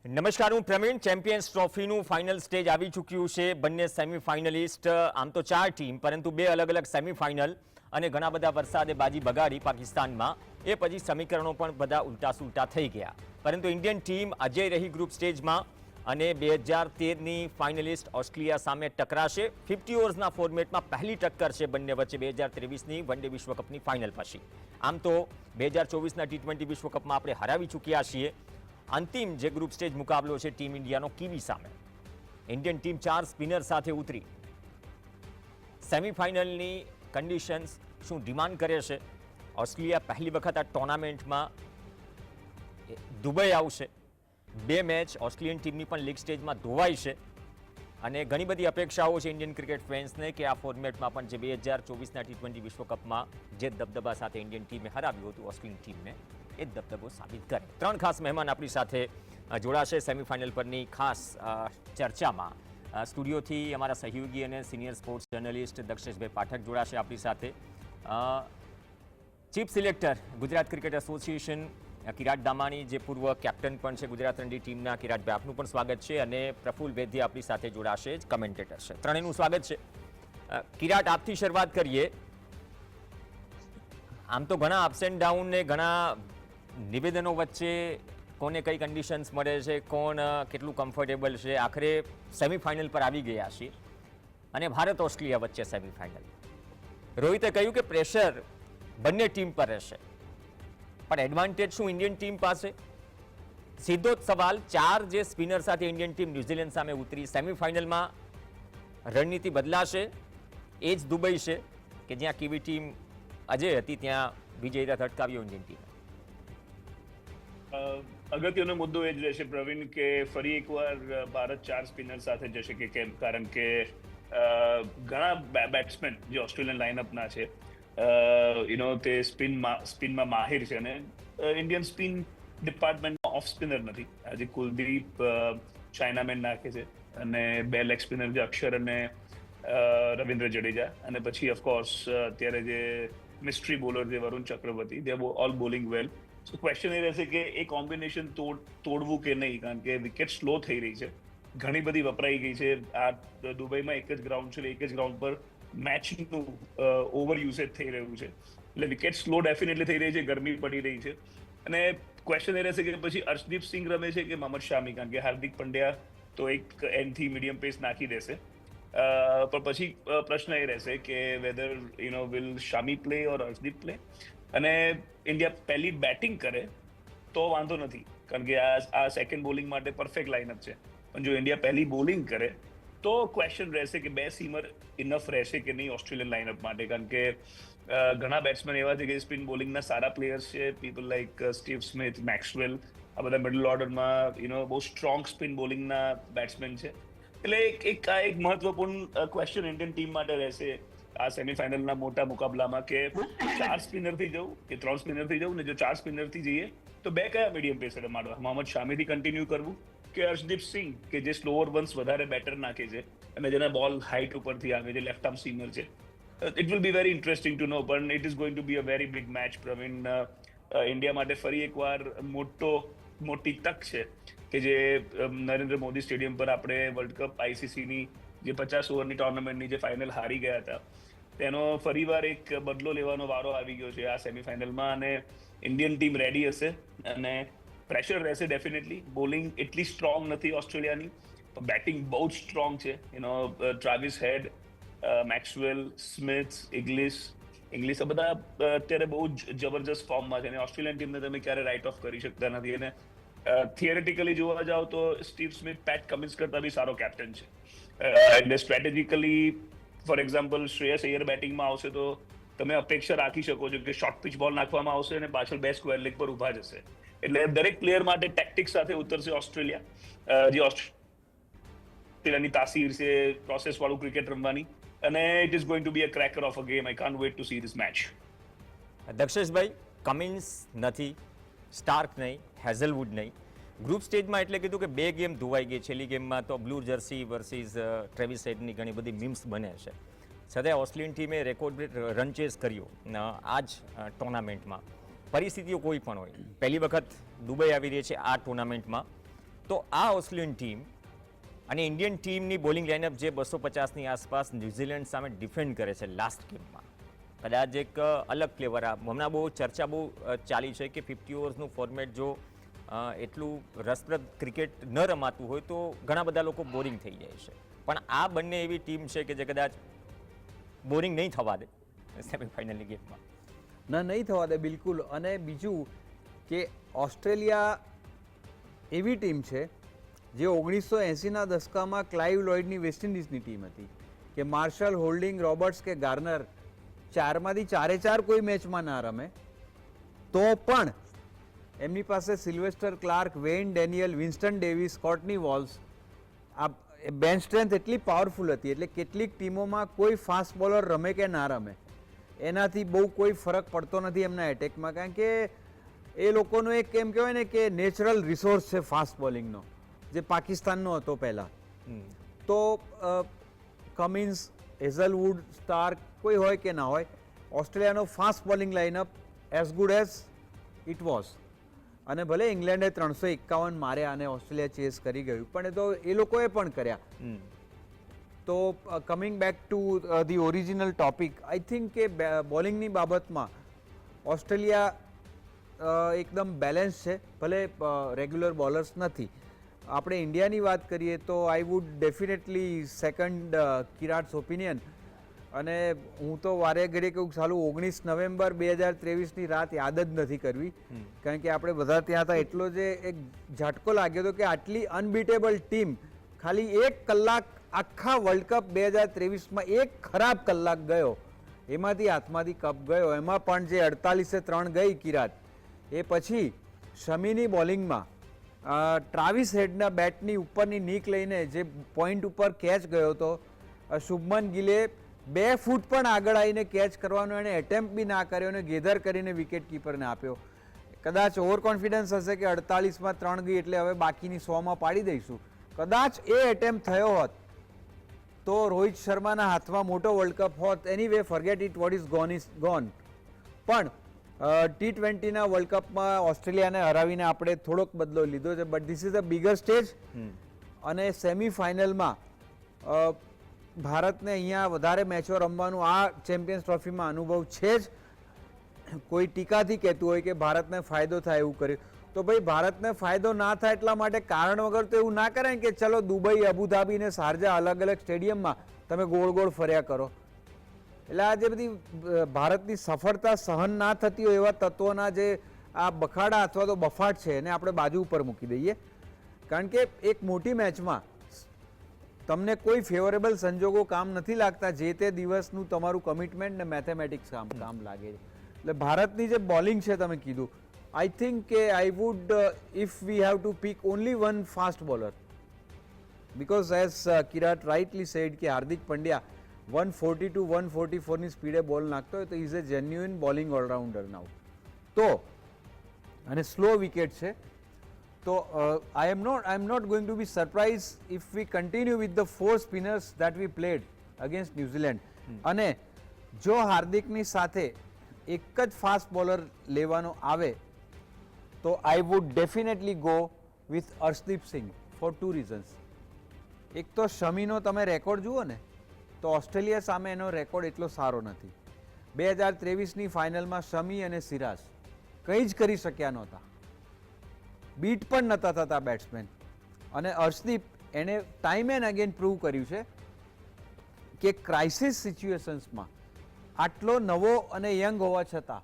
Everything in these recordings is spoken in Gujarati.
નમસ્કાર, હું પ્રવીણ. ચેમ્પિયન્સ ટ્રોફીનું ફાઇનલ સ્ટેજ આવી ચૂક્યું છે. બંને સેમીફાઇનલિસ્ટ, આમ તો 4 ટીમ, પરંતુ 2 અલગ અલગ સેમીફાઇનલ અને ઘણા બધા વરસાદે બાજી બગાડી પાકિસ્તાનમાં. એ પછી સમીકરણો પણ બધા ઉલટા સુલટા થઈ ગયા. પરંતુ ઇન્ડિયન ટીમ અજય રહી ગ્રુપ સ્ટેજમાં અને 2013ની ફાઇનલિસ્ટ ઓસ્ટ્રેલિયા સામે ટકરાશે. 50 ઓવર્સના ફોર્મેટમાં પહેલી ટક્કર છે બંને વચ્ચે 2023ની વન ડે વિશ્વકપની ફાઇનલ પછી. આમ તો 2024ના ટી20 વિશ્વકપમાં આપણે હરાવી ચૂક્યા છીએ. અંતિમ જે ગ્રુપ સ્ટેજ મુકાબલો છે ટીમ ઇન્ડિયાનો કીવી સામે. ઇન્ડિયન ટીમ 4 સ્પિનર સાથે ઉતરી. સેમીફાઇનલની કન્ડિશન્સ શું ડિમાન્ડ કરે છે? ઓસ્ટ્રેલિયા પહેલી વખત આ ટુર્નામેન્ટમાં દુબઈ આવશે. 2 મેચ ઓસ્ટ્રેલિયન ટીમની પણ લીગ સ્ટેજમાં ધોવાઈ છે અને ઘણી બધી અપેક્ષાઓ છે ઇન્ડિયન ક્રિકેટ ફેન્સને કે આ ફોર્મેટમાં પણ જે 2024ના ટી20 વિશ્વકપમાં જે દબદબા સાથે ઇન્ડિયન ટીમે હરાવ્યું હતું ઓસ્ટ્રેલિયન ટીમને, એ દબદબો સાબિત કરે. 3 ખાસ મહેમાન આપણી સાથે જોડાશે સેમીફાઇનલ પરની ખાસ ચર્ચામાં. સ્ટુડિયોથી અમારા સહયોગી અને senior sports journalist Daksheshbhai Pathak જોડાશે આપણી સાથે. Chief selector Gujarat cricket association Kirat Damani, જે પૂર્વ કેપ્ટન પણ છે ગુજરાત રણજી ટીમના. કિરાટભાઈ, આપનું પણ સ્વાગત છે. અને પ્રફુલ વૈદ્ય આપણી સાથે જોડાશે, કમેન્ટેટર છે. ત્રણેયનું સ્વાગત છે. કિરાટ, આપથી શરૂઆત કરીએ. આમ તો ઘણા અપ્સ એન્ડ ડાઉન ને ઘણા નિવેદનો વચ્ચે કોને કઈ કન્ડિશન્સ મળે છે, કોણ કેટલું કમ્ફર્ટેબલ છે. આખરે સેમીફાઇનલ પર આવી ગયા છીએ અને ભારત ઓસ્ટ્રેલિયા વચ્ચે સેમીફાઇનલ. રોહિતે કહ્યું કે પ્રેશર બંને ટીમ પર રહેશે, પણ એડવાન્ટેજ શું ઇન્ડિયન ટીમ પાસે? સીધો જ સવાલ. 4 જે સ્પિનર સાથે ઇન્ડિયન ટીમ ન્યુઝીલેન્ડ સામે ઉતરી. સેમીફાઇનલમાં રણનીતિ બદલાશે? એ જ દુબઈ છે કે જ્યાં કીવી ટીમ અજય હતી, ત્યાં વિજય રથ અટકાવ્યો ઇન્ડિયન ટીમ? અગત્યનો મુદ્દો એ જ રહેશે પ્રવીણ કે ફરી એકવાર ભારત 4 સ્પિનર સાથે જશે કે કેમ, કારણ કે ઘણા બેટ્સમેન જે ઓસ્ટ્રેલિયન લાઇનઅપના છે તે સ્પિનમાં માહિર છે અને ઇન્ડિયન સ્પિન ડિપાર્ટમેન્ટમાં ઓફ સ્પિનર નથી. આજે કુલદીપ ચાઇનામેન નાખે છે અને 2 લેગ સ્પિનર જે અક્ષર અને રવિન્દ્ર જડેજા, અને પછી ઓફકોર્સ અત્યારે જે મિસ્ટ્રી બોલર જે Varun Chakravarthy, they are all bowling well. So question એ રહેશે કે એ કોમ્બિનેશન તોડવું કે નહીં, કારણ કે વિકેટ સ્લો થઈ રહી છે, ઘણી બધી વપરાઈ ગઈ છે. આ દુબઈમાં એક જ ગ્રાઉન્ડ છે, એક જ ગ્રાઉન્ડ પર મેચનું ઓવર યુસેજ થઈ રહ્યું છે, એટલે વિકેટ સ્લો ડેફિનેટલી થઈ રહી છે, ગરમી પડી રહી છે. અને ક્વેશ્ચન એ રહેશે કે પછી અર્શદીપ સિંઘ રમે છે કે મોહમ્મદ શામી, કારણ કે હાર્દિક પંડ્યા તો એક એન્ડથી મીડિયમ પેસ નાખી દેશે. પણ પછી પ્રશ્ન એ રહેશે કે whether will Shami play or Arshdeep play. અને ઇન્ડિયા પહેલી બેટિંગ કરે તો વાંધો નથી, કારણ કે આ સેકન્ડ બોલિંગ માટે પરફેક્ટ લાઇનઅપ છે. પણ જો ઇન્ડિયા પહેલી બોલિંગ કરે તો ક્વેશ્ચન રહેશે કે 2 સીમર ઇનફ રહેશે કે નહીં ઓસ્ટ્રેલિયન લાઇનઅપ માટે, કારણ કે ઘણા બેટ્સમેન એવા છે કે સ્પિન બોલિંગના સારા પ્લેયર્સ છે. People like Steve Smith, Maxwell, આ બધા મિડલ ઓર્ડરમાં બહુ સ્ટ્રોંગ સ્પિન બોલિંગના બેટ્સમેન છે. એટલે એક મહત્વપૂર્ણ ક્વેશ્ચન ઇન્ડિયન ટીમ માટે રહેશે આ સેમીફાઇનલના મોટા મુકાબલામાં કે 4 સ્પિનરથી જવું કે 3 સ્પિનરથી જવું. ને જો 4 સ્પિનરથી જઈએ તો 2 કયા મીડિયમ પેસર મારવા? મોહમ્મદ શામીથી કન્ટિન્યુ કરવું કે અર્શદીપ સિંઘ, કે જે સ્લોઅર વન્સ વધારે બેટર નાખે છે અને જેના બોલ હાઇટ ઉપરથી આવે, જે લેફ્ટ આર્મ સીમર છે. It will be very interesting to know, પણ it is going to be a very big match Praveen. India માટે ફરી એકવાર મોટી તક છે કે જે નરેન્દ્ર મોદી સ્ટેડિયમ પર આપણે વર્લ્ડ કપ આઈસીસીની જે 50 ઓવરની ટુર્નામેન્ટની જે ફાઇનલ હારી ગયા હતા, તેનો ફરીવાર એક બદલો લેવાનો વારો આવી ગયો છે આ સેમીફાઇનલમાં. અને ઇન્ડિયન ટીમ રેડી હશે અને પ્રેશર રહેશે ડેફિનેટલી. બોલિંગ એટલી સ્ટ્રોંગ નથી ઓસ્ટ્રેલિયાની, બેટિંગ બહુ જ સ્ટ્રોંગ છે. ટ્રાવિસ હેડ, મેક્સવેલ, સ્મિથ, ઇંગ્લિશ આ બધા અત્યારે બહુ જ જબરજસ્ત ફોર્મમાં છે અને ઓસ્ટ્રેલિયન ટીમને તમે ક્યારે રાઇટ ઓફ કરી શકતા નથી. અને થિયરેટિકલી જોવા જાવ તો સ્ટીવ સ્મિથ પેટ કમિન્સ કરતા બી સારો કેપ્ટન છે. એટલે strategically for example Shreyas Iyer બેટિંગમાં આવશે તો તમે અપેક્ષા રાખી શકો છો કે શોર્ટ પિચ બોલ નાખવામાં આવશે અને પાછળ 2 સ્ક્વેર લેગ પર ઊભા જશે. એટલે દરેક પ્લેયર માટે ટેક્ટિક્સ સાથે ઉતરશે ઓસ્ટ્રેલિયા, જે ઓસ્ટ્રેલિયાની તાસીર છે પ્રોસેસ વાળું ક્રિકેટ રમવાની. અને it is going to be a cracker of a game. I can't wait to see this match. દક્ષેશભાઈ, કમિન્સ નથી, સ્ટાર્ક નહીં, હેઝલવુડ નહીં. ગ્રુપ સ્ટેજમાં એટલે કીધું કે 2 ગેમ ધોવાઈ ગઈ. છેલ્લી ગેમમાં તો બ્લુ જર્સી વર્સિસ ટ્રેવિસ હેડની ઘણી બધી મીમ્સ બને છે. છતાં ઓસ્ટ્રેલિયન ટીમે રેકોર્ડ રન ચેઝ કર્યો આ જ ટુર્નામેન્ટમાં. પરિસ્થિતિઓ કોઈ પણ હોય, પહેલી વખત દુબઈ આવી રહી છે આ ટુર્નામેન્ટમાં. તો આ ઓસ્ટ્રેલિયન ટીમ અને ઇન્ડિયન ટીમની બોલિંગ લાઇનઅપ જે 250ની આસપાસ ન્યૂઝીલેન્ડ સામે ડિફેન્ડ કરે છે લાસ્ટ ગેમમાં, કદાચ એક અલગ ફ્લેવર હમણાં બહુ ચર્ચા બહુ ચાલી છે કે 50 ઓવર્સનું ફોર્મેટ જો એટલું રસપ્રદ ક્રિકેટ ન રમાતું હોય તો ઘણા બધા લોકો બોરિંગ થઈ જાય છે, પણ આ બંને એવી ટીમ છે કે જે કદાચ બોરિંગ નહીં થવા દે સેમીફાઇનલની ગેમમાં. ના, નહીં થવા દે બિલકુલ. અને બીજું કે ઓસ્ટ્રેલિયા એવી ટીમ છે જે 1980ના દશકામાં ક્લાઇવ લોઇડની વેસ્ટ ઇન્ડિઝની ટીમ હતી કે માર્શલ, હોલ્ડિંગ, રોબર્ટ્સ કે ગાર્નર ચારમાંથી ચારે કોઈ મેચમાં ના રમે તો પણ એમની પાસે Sylvester Clarke, Wayne Daniel, Winston Davis, Courtney Walsh, આ બેન્ચ સ્ટ્રેન્થ એટલી પાવરફુલ હતી એટલે કેટલીક ટીમોમાં કોઈ ફાસ્ટ બોલર રમે કે ના રમે એનાથી બહુ કોઈ ફરક પડતો નથી એમના એટેકમાં, કારણ કે એ લોકોનો એક એમ કહેવાય ને કે નેચરલ રિસોર્સ છે ફાસ્ટ બોલિંગનો, જે પાકિસ્તાનનો હતો પહેલાં. તો કમિન્સ, હેઝલવુડ, સ્ટાર્ક કોઈ હોય કે ના હોય, ઓસ્ટ્રેલિયાનો fast bowling lineup as good as it was. અને ભલે ઇંગ્લેન્ડે 351 માર્યા અને ઓસ્ટ્રેલિયા ચેસ કરી ગયું, પણ એ તો એ લોકોએ પણ કર્યા. તો coming back to the original topic, I think કે બોલિંગની બાબતમાં ઓસ્ટ્રેલિયા એકદમ બેલેન્સ છે, ભલે રેગ્યુલર બોલર્સ નથી. આપણે ઇન્ડિયાની વાત કરીએ તો I would definitely second Kirat's opinion. અને હું તો વારે ઘડીએ કહું સાલું 19 નવેમ્બર 2023ની રાત યાદ જ નથી કરવી, કારણ કે આપણે બધા ત્યાં હતા. એટલો જે એક ઝાટકો લાગ્યો હતો કે આટલી અનબીટેબલ ટીમ ખાલી 1 કલાક આખા વર્લ્ડ કપ 2023માં એક ખરાબ કલાક ગયો, એમાંથી હાથમાંથી કપ ગયો, એમાં પણ જે 48-3 ગઈ કિરાત, એ પછી શમીની બોલિંગમાં ટ્રાવિસ હેડના બેટની ઉપરની નીક લઈને જે પોઈન્ટ ઉપર કેચ ગયો હતો, શુભમન ગિલે 2 ફૂટ પણ આગળ આવીને કેચ કરવાનો એને એટેમ્પ્ટ બી ના કર્યો અને ગેધર કરીને વિકેટ કીપરને આપ્યો. કદાચ ઓવર કોન્ફિડન્સ હશે કે 48માં 3 ગઈ એટલે હવે બાકીની 100માં પાડી દઈશું. કદાચ એ એટેમ્પ્ટ થયો હોત તો રોહિત શર્માના હાથમાં મોટો વર્લ્ડ કપ હોત. Anyway, forget it, what is gone is gone. પણ T20ના વર્લ્ડ કપમાં ઓસ્ટ્રેલિયાને હરાવીને આપણે થોડોક બદલો લીધો છે, but this is a bigger stage. અને સેમીફાઇનલમાં ભારતને અહીંયા વધારે મેચો રમવાનું આ ચેમ્પિયન્સ ટ્રોફીમાં અનુભવ છે જ. કોઈ ટીકાથી કહેતું હોય કે ભારતને ફાયદો થાય એવું કર્યું, તો ભાઈ ભારતને ફાયદો ના થાય એટલા માટે કારણ વગર તો એવું ના કરાય કે ચલો દુબઈ, અબુધાબી ને શારજા અલગ અલગ સ્ટેડિયમમાં તમે ગોળ ગોળ ફર્યા કરો. એટલે આ જે બધી ભારતની સફળતા સહન ના થતી હોય એવા તત્વોના જે આ બખાડા અથવા તો બફાટ છે એને આપણે બાજુ ઉપર મૂકી દઈએ, કારણ કે એક મોટી મેચમાં તમને કોઈ ફેવરેબલ સંજોગો કામ નથી લાગતા, જે તે દિવસનું તમારું કમિટમેન્ટ ને મેથેમેટિક્સ કામ લાગે છે. એટલે ભારતની જે બોલિંગ છે તમે કીધું, આઈ થિંક કે I would if we have to pick only one fast bowler, because as Kirat rightly said કે હાર્દિક પંડ્યા 140-144ની સ્પીડે બોલ નાખતો હોય તો is a genuine bowling allrounder now. તો અને સ્લો વિકેટ છે, તો I am not going to be surprised if we continue with the 4 spinners that we played against New Zealand. અને જો હાર્દિકની સાથે એક જ ફાસ્ટ બોલર લેવાનો આવે તો I would definitely go with Arshdeep Singh for 2 reasons. એક તો શમીનો તમે રેકોર્ડ જુઓ ને તો ઓસ્ટ્રેલિયા સામે એનો રેકોર્ડ એટલો સારો નથી. 2023ની ફાઇનલમાં શમી અને સિરાજ કંઈ જ કરી શક્યા નહોતા, બીટ પણ નહોતા થતા બેટ્સમેન. અને અર્શદીપ એને ટાઈમ એન્ડ અગેન પ્રૂવ કર્યું છે કે ક્રાઇસિસ સિચ્યુએશન્સમાં આટલો નવો અને યંગ હોવા છતાં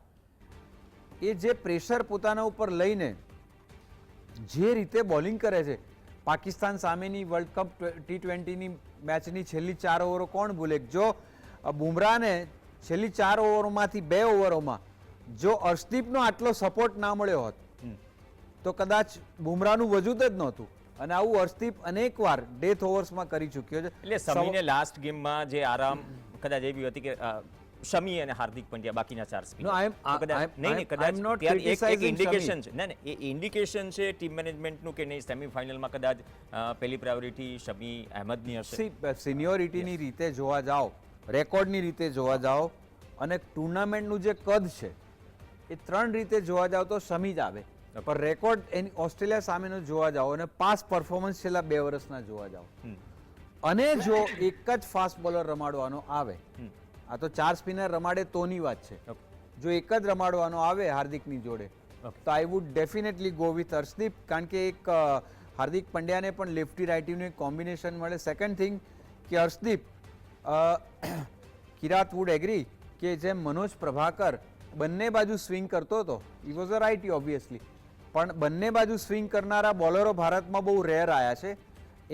એ જે પ્રેશર પોતાના ઉપર લઈને જે રીતે બોલિંગ કરે છે, પાકિસ્તાન સામેની વર્લ્ડ કપ T20ની મેચની છેલ્લી 4 ઓવરો કોણ ભૂલે, જો બુમરાહને છેલ્લી 4 ઓવરોમાંથી 2 ઓવરોમાં જો અર્શદીપનો આટલો સપોર્ટ ના મળ્યો હોત તો કદાચ બુમરાહનું વજૂદ જ નહોતું. અને આવું અર્શદીપ અનેકવાર ડેથ ઓવર્સમાં કરી ચૂક્યો છે. એટલે શમીને લાસ્ટ ગેમમાં જે આરામ કદાચ એવી હતી કે શમી અને હાર્દિક પંડ્યા બાકીના 4 સ્પિનર એ ઇન્ડિકેશન છે ટીમ મેનેજમેન્ટનું કે નહીં સેમીફાઇનલમાં કદાચ પહેલી પ્રાયોરિટી શમી અહેમદની હશે. સિનિયોરિટીની રીતે જોવા જાઓ, રેકોર્ડની રીતે જોવા જાઓ અને ટુર્નામેન્ટનું જે કદ છે એ 3 રીતે જોવા જાઓ તો શમી જ આવે. પણ રેકોર્ડ એની ઓસ્ટ્રેલિયા સામેનો જોવા જાઓ અને પાસ પરફોર્મન્સ છેલ્લા 2 વર્ષના જોવા જાઓ અને જો એક જ ફાસ્ટ બોલર રમાડવાનો આવે, આ તો 4 સ્પિનર રમાડે તોની વાત છે, જો એક જ રમાડવાનો આવે હાર્દિકની જોડે તો I would definitely go with Harshdeep, કારણ કે એક હાર્દિક પંડ્યાને પણ લેફ્ટી રાઇટીનું એક કોમ્બિનેશન મળે. સેકન્ડ થિંગ કે હર્ષદીપ, કિરાત વુડ એગ્રી કે જેમ મનોજ પ્રભાકર બંને બાજુ સ્વિંગ કરતો હતો, ઈ વોઝ અ રાઇટી ઓબ્વિયસલી, પણ બંને બાજુ સ્વિંગ કરનારા બોલરો ભારતમાં બહુ રેર આવ્યા છે.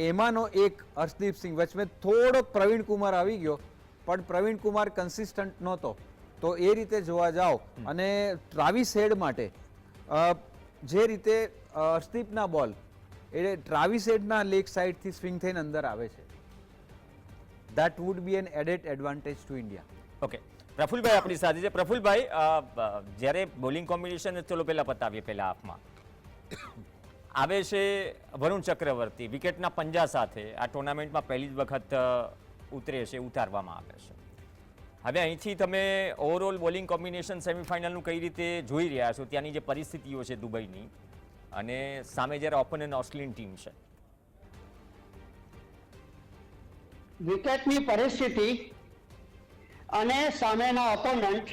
એમાંનો એક હર્ષદીપ સિંહ. વચમાં થોડોક પ્રવીણ કુમાર આવી ગયો, પણ પ્રવીણ કુમાર કન્સિસ્ટન્ટ નહોતો. તો એ રીતે જોવા જાઓ અને ટ્રાવિસ હેડ માટે જે રીતે હર્ષદીપના બોલ એ ટ્રાવિસ હેડના લેગ સાઇડથી સ્વિંગ થઈને અંદર આવે છે, that would be an added advantage to India. Okay, Prafulbhai આપણી સાથે છે. પ્રફુલભાઈ, જ્યારે બોલિંગ કોમ્બિનેશન ચલો પહેલા પતાવીએ, પહેલા હાફમાં આવે છે વરુણ ચક્રવર્તી વિકેટના પંજા સાથે. આ ટુર્નામેન્ટમાં પહેલી જ વખત ઉતરે છે, ઉતારવામાં આવે છે. હવે અહીંથી તમે ઓવરઓલ બોલિંગ કોમ્બિનેશન સેમીફાઇનલનું કઈ રીતે જોઈ રહ્યા છો, ત્યાંની જે પરિસ્થિતિઓ છે દુબઈની, અને સામે જ્યારે ઓપોનન્ટ ઓસ્ટ્રેલિયન ટીમ છે? વિકેટની પરિસ્થિતિ અને સામેના ઓપોનન્ટ,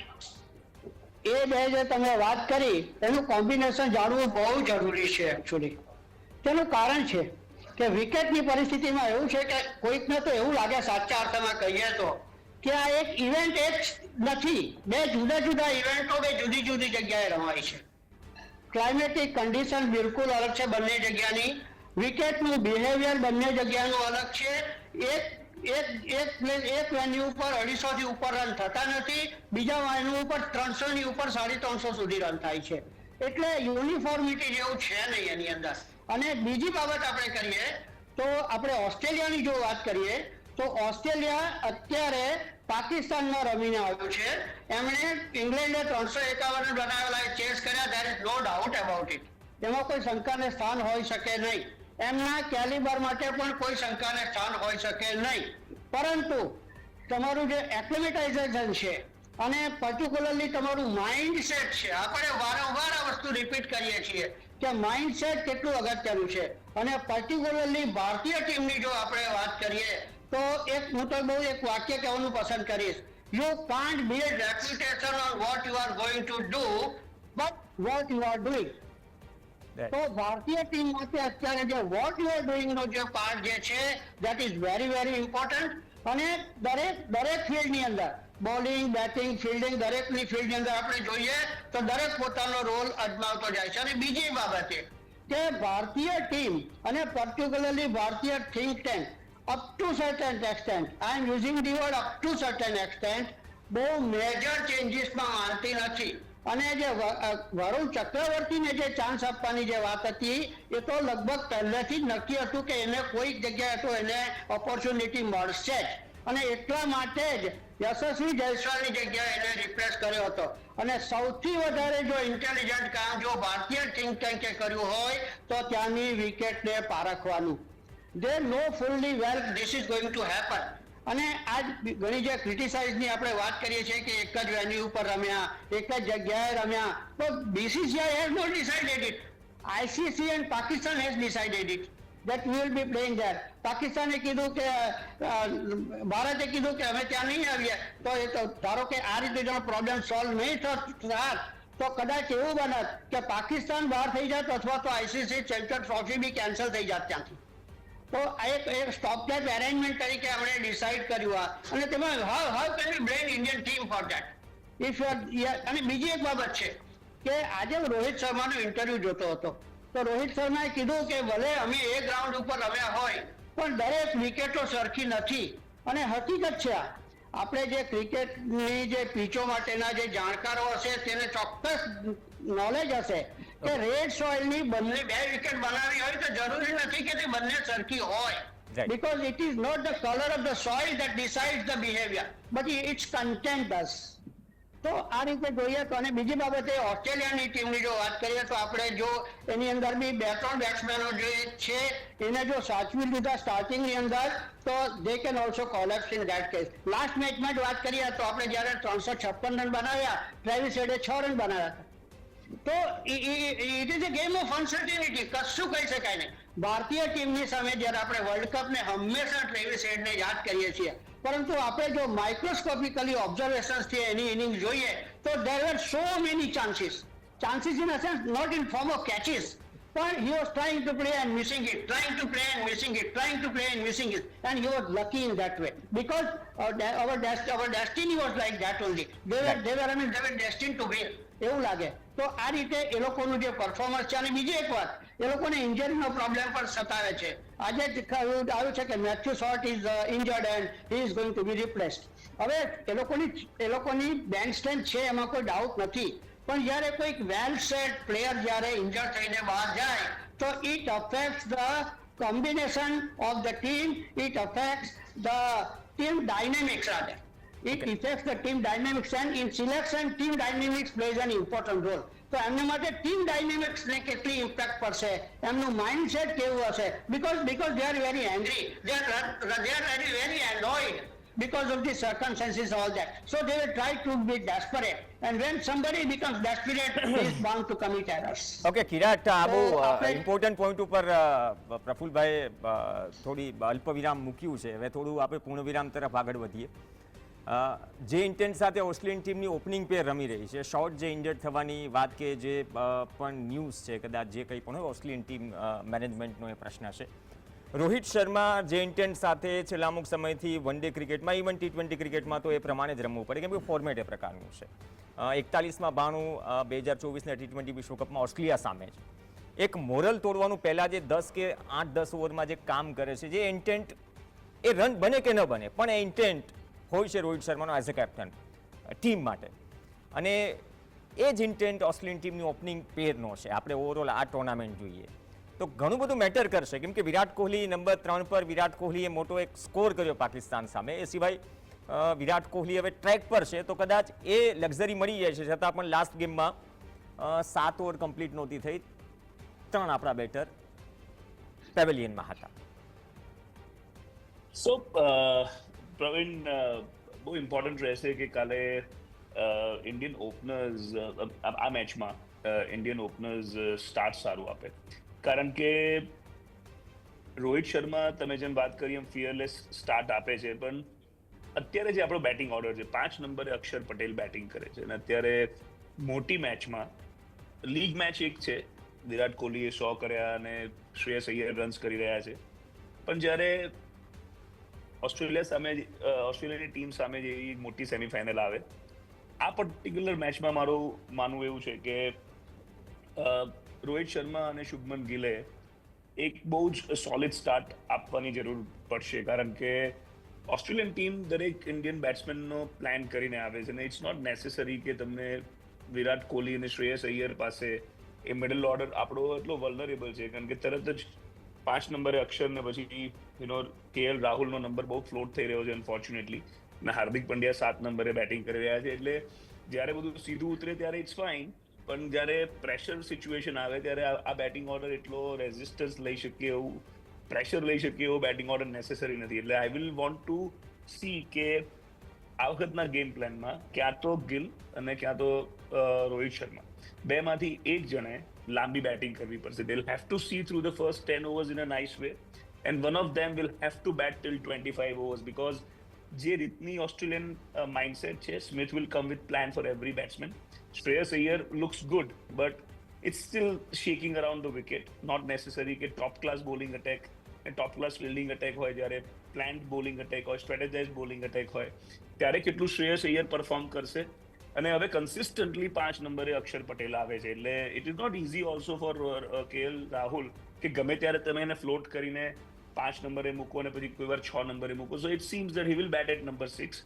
એ બે જે તમે વાત કરી એનું કોમ્બિનેશન જાણવું બહુ જરૂરી છે એકચ્યુઅલી. તેનું કારણ છે કે વિકેટની પરિસ્થિતિમાં એવું છે કે કોઈકને તો એવું લાગે, સાચા અર્થમાં કહીએ તો, કે આ એક ઇવેન્ટ એક નથી, બે જુદા જુદા ઇવેન્ટો બે જુદી જુદી જગ્યાએ રમાય છે. ક્લાઇમેટિક કન્ડિશન બિલકુલ અલગ છે બંને જગ્યાની. વિકેટનું બિહેવિયર બંને જગ્યાનું અલગ છે. એક વેન્યુ ઉપર 250 થી ઉપર રન થતા નથી, બીજા વેન્યુ ઉપર 300 ની ઉપર 350 સુધી રન થાય છે. એટલે યુનિફોર્મિટી જેવું છે નહીં એની અંદર. અને બીજી બાબત આપણે કરીએ તો આપણે ઓસ્ટ્રેલિયાની જો વાત કરીએ તો ઓસ્ટ્રેલિયા અત્યારે પાકિસ્તાનમાં રમીને આવ્યું છે. એમણે ઇંગ્લેન્ડે 351 રન બનાવેલા ચેસ કર્યા, there is no doubt about it. એમાં કોઈ શંકાને સ્થાન હોઈ શકે નહીં. એમના કેલિબર માટે પણ કોઈ શંકાને સ્થાન હોઈ શકે નહીં. પરંતુ તમારું જે એક્લિમેટાઇઝેશન છે અને પર્ટિક્યુલરલી તમારું માઇન્ડસેટ છે, આપણે વારંવાર આ વસ્તુ રિપીટ કરીએ છીએ કે માઇન્ડસેટ કેટલું અગત્યનું છે. અને પર્ટિક્યુલરલી ભારતીય ટીમની જો આપણે વાત કરીએ તો હું તો બહુ એક વાક્ય કહેવાનું પસંદ કરીશ, you can't build reputation on what you are going to do but what you are doing. તો ભારતીય ટીમ માટે અત્યારે જે વોટ યુ આર ડુઈંગ નો જે પાર્ટ જે છે that is very very important. અને દરેક ફિલ્ડની અંદર બોલિંગ, બેટિંગ, ફિલ્ડિંગ, દરેકની ફિલ્ડની અંદર આપણે જોઈએ તો દરેક પોતાનો રોલ અજમાવતો જાય છે. અને બીજી બાબત એ કે ભારતીય ટીમ અને પર્ટિક્યુલરલી ભારતીય think tank up to certain extent, I am using the word up to certain extent, બહુ મેજર ચેન્જીસમાં માનતી નથી. અને જે વરુણ ચક્રવર્તીને જે ચાન્સ આપવાની જે વાત હતી એ તો લગભગ પહેલેથી જ નક્કી હતું કે એને કોઈક જગ્યાએ તો એને ઓપોર્ચ્યુનિટી મળશે જ. અને એટલા માટે જ યશસ્વી જયસ્વાલની જગ્યાએ એને રિપ્લેસ કર્યો હતો. અને સૌથી વધારે જો ઇન્ટેલિજન્ટ કામ જો ભારતીય થિંક ટેન્કે કર્યું હોય તો ત્યાંની વિકેટને પારખવાનું. They know fully well this is going to happen. અને આજ ઘણી જે ક્રિટિસાઇઝની આપણે વાત કરીએ છીએ કે એક જ વેન્યુ ઉપર રમ્યા, એક જ જગ્યાએ રમ્યા, તો BCCI has not decided it. ICC and Pakistan has decided it that we will be playing there. પાકિસ્તાને કીધું કે ભારતે કીધું કે અમે ત્યાં નહીં આવીએ, તો એ તો ધારો કે આ રીતે જો પ્રોબ્લેમ સોલ્વ નહીં થાત તો કદાચ એવું બનત કે પાકિસ્તાન બહાર થઈ જાત અથવા તો ICC ચેમ્પિયન ટ્રોફી બી કેન્સલ થઈ જાત ત્યાંથી. તો આ એક સ્ટોપગેપ એરેન્જમેન્ટ તરીકે આપણે ડિસાઇડ કર્યું આ. અને તેમાં how can we blame Indian team for that? If અને બીજી એક બાબત છે કે આજે રોહિત શર્માનો ઇન્ટરવ્યુ જોતો હતો તો રોહિત શર્માએ કીધું કે ભલે અમે એક ગ્રાઉન્ડ ઉપર રમ્યા હોય પણ દરેક વિકેટો સરખી નથી. અને હકીકત છે આ. આપણે જે ક્રિકેટની જે પીચો માટેના જે જાણકારો હશે તેને ચોક્કસ નોલેજ હશે કે રેડ સોઇલની બંને 2 વિકેટ બનાવી હોય તો જરૂરી નથી કે તે બંને સરખી હોય. Because it is not the color of the soil that decides the behavior, but its content does. તો આ રીતે જોઈએ તો. અને બીજી બાબતે ઓસ્ટ્રેલિયાની ટીમની જો વાત કરીએ તો આપણે જો એની અંદર બી 2-3 બેટ્સમેનો જે છે એને જો સાચવી લીધા સ્ટાર્ટિંગની અંદર તો they can also collapse in that case. Last મેચમાં જ વાત કરીએ તો આપણે જ્યારે 356 રન બનાવ્યા, ટ્રેવિસ હેડે 6 રન બનાવ્યા હતા. તો it is a game of uncertainty, કશું કહી શકાય નહીં. ભારતીય ટીમની સામે જ્યારે આપણે વર્લ્ડ કપને હંમેશા ટ્રેવિસ હેડને યાદ કરીએ છીએ, પરંતુ આપણે જો માઇક્રોસ્કોપિકલી ઓબ્ઝર્વેશન્સથી એની ઇનિંગ જોઈએ તો there were so many chances in a sense, not in form of catches, but he was trying to play and missing it, trying to play and missing it, trying to play and missing it, and he was lucky in that way because our destiny was like that only. They were destined to win. એવું લાગે તો આ રીતે એ લોકોનું જે પરફોર્મન્સ છે. અને બીજી એક વાત, એ લોકોને ઇન્જરીનો પ્રોબ્લેમ પણ સતાવે છે. આજે આવ્યું છે કે Matthew Short is injured and he is going to be replaced. હવે એ લોકોની બેન્ચ સ્ટ્રેન્થ છે, એમાં કોઈ ડાઉટ નથી, પણ જ્યારે કોઈક વેલ સેટ પ્લેયર જ્યારે ઇન્જર્ડ થઈને બહાર જાય તો it affects the combination of the team, it affects the team dynamics rather. It affects the team dynamics, and in selection team dynamics plays an important role. તો એમના માટે ટીમ ડાયનેમિક્સ ને કેટલી ઇમ્પેક્ટ પડશે, એમનું માઇન્ડસેટ કેવું હશે, because they are very angry, they are very annoyed because of the circumstances, all that. So they will try to be desperate, and when somebody becomes desperate he is bound to commit errors. Okay Kirat, આ બહુ તો આપણે- ઇમ્પોર્ટન્ટ પોઈન્ટ ઉપર પ્રફુલભાઈ થોડી અલ્પ વિરામ મૂક્યું છે. હવે થોડું આપણે પૂર્ણ વિરામ તરફ આગળ વધીએ. જે ઇન્ટેન્ટ સાથે ઓસ્ટ્રેલિયન ટીમની ઓપનિંગ પેર રમી રહી છે, શોર્ટ જે ઇન્જર્ડ થવાની વાત કે જે પણ ન્યૂઝ છે, કદાચ જે કંઈ પણ હોય ઓસ્ટ્રેલિયન ટીમ મેનેજમેન્ટનો એ પ્રશ્ન છે. રોહિત શર્મા જે ઇન્ટેન્ટ સાથે છેલ્લા અમુક સમયથી વન ડે ક્રિકેટમાં, ઇવન T20 ક્રિકેટમાં તો એ પ્રમાણે જ રમવું પડે, કેમ કે ફોર્મેટ એ પ્રકારનું છે. 41માં 92 2024ના T20 વિશ્વકપમાં ઓસ્ટ્રેલિયા સામે છે. એક મોરલ તોડવાનું પહેલાં જે 10 કે 8-10 ઓવરમાં જે કામ કરે છે, જે ઇન્ટેન્ટ એ રન બને કે ન બને, પણ એ ઇન્ટેન્ટ હોય છે રોહિત શર્માનો એઝ અ કેપ્ટન ટીમ માટે. અને એ જ ઇન્ટેન્ટ ઓસ્ટ્રેલિયન ટીમની ઓપનિંગ પેરનો છે. આપણે ઓવરઓલ આ ટુર્નામેન્ટ જોઈએ તો ઘણું બધું મેટર કરશે, કેમ કે વિરાટ કોહલી નંબર 3 પર, વિરાટ કોહલીએ મોટો એક સ્કોર કર્યો પાકિસ્તાન સામે. એ સિવાય વિરાટ કોહલી હવે ટ્રેક પર છે, તો કદાચ એ લક્ઝરી મળી જાય છે. છતાં પણ લાસ્ટ ગેમમાં 7 ઓવર કમ્પ્લીટ નહોતી થઈ, 3 આપણા બેટર પેવેલિયનમાં હતા. સો પ્રવીણ, બહુ ઇમ્પોર્ટન્ટ રહેશે કે કાલે ઇન્ડિયન ઓપનર્સ આ મેચમાં ઇન્ડિયન ઓપનર્સ સ્ટાર્ટ સારું આપે, કારણ કે રોહિત શર્મા તમે જેમ વાત કરી એમ ફિયરલેસ સ્ટાર્ટ આપે છે, પણ અત્યારે જે આપણો બેટિંગ ઓર્ડર છે, 5 નંબરે અક્ષર પટેલ બેટિંગ કરે છે, અને અત્યારે મોટી મેચમાં લીગ મેચ એક છે, વિરાટ કોહલીએ 100 કર્યા અને શ્રેયસ અય્યર રન્સ કરી રહ્યા છે, પણ જ્યારે ઓસ્ટ્રેલિયાની ટીમ સામે જેવી મોટી સેમીફાઇનલ આવે, આ પર્ટિક્યુલર મેચમાં મારું માનવું એવું છે કે રોહિત શર્મા અને શુભમન ગિલે એક બહુ જ સોલિડ સ્ટાર્ટ આપવાની જરૂર પડશે, કારણ કે ઓસ્ટ્રેલિયન ટીમ દરેક ઇન્ડિયન બેટ્સમેનનો પ્લાન કરીને આવે છે, અને ઇટ્સ નોટ નેસેસરી કે તમને વિરાટ કોહલી અને શ્રેયસ અય્યર પાસે એ મિડલ ઓર્ડર આપણો એટલો વલ્નરેબલ છે, કારણ કે તરત જ 5 નંબરે અક્ષર ને પછી KL રાહુલનો નંબર બહુ ફ્લોટ થઈ રહ્યો છે અનફોર્ચ્યુનેટલી, અને હાર્દિક પંડ્યા 7 નંબરે બેટિંગ કરી રહ્યા છે. એટલે જ્યારે બધું સીધું ઉતરે ત્યારે ઇટ્સ ફાઇન, પણ જ્યારે પ્રેશર સિચ્યુએશન આવે ત્યારે આ બેટિંગ ઓર્ડર એટલો રેઝિસ્ટન્સ લઈ શકે એવું, પ્રેશર લઈ શકે એવો બેટિંગ ઓર્ડર નેસેસરી નથી. એટલે I will want to C કે આ વખતના ગેમ પ્લાનમાં ક્યાં તો ગિલ અને ક્યાં તો રોહિત શર્મા, બેમાંથી એક જણે લાંબી બેટિંગ કરવી પડશે. They'll have to see through the first 10 overs in a nice way, and one of them will have to bat till 25 overs, because જે રીતની ઓસ્ટ્રેલિયન માઇન્ડસેટ છે, Smith will come with plan for every batsman. Shreyas Iyer looks good, but it's still shaking around the wicket. Not necessary કે top class bowling attack and top class fielding attack હોય, જ્યારે planned bowling attack હોય, strategized bowling attack હોય, ત્યારે કેટલું શ્રેયસ અય્યર પરફોર્મ કરશે. અને હવે કન્સિસ્ટન્ટલી 5 નંબરે અક્ષર પટેલ આવે છે, એટલે it is not easy also for KL Rahul કે ગમે ત્યારે તમે એને ફ્લોટ કરીને 5 નંબરે મૂકો અને પછી કોઈ વાર 6 નંબરે મૂકો. So it seems that he will bat at number 6.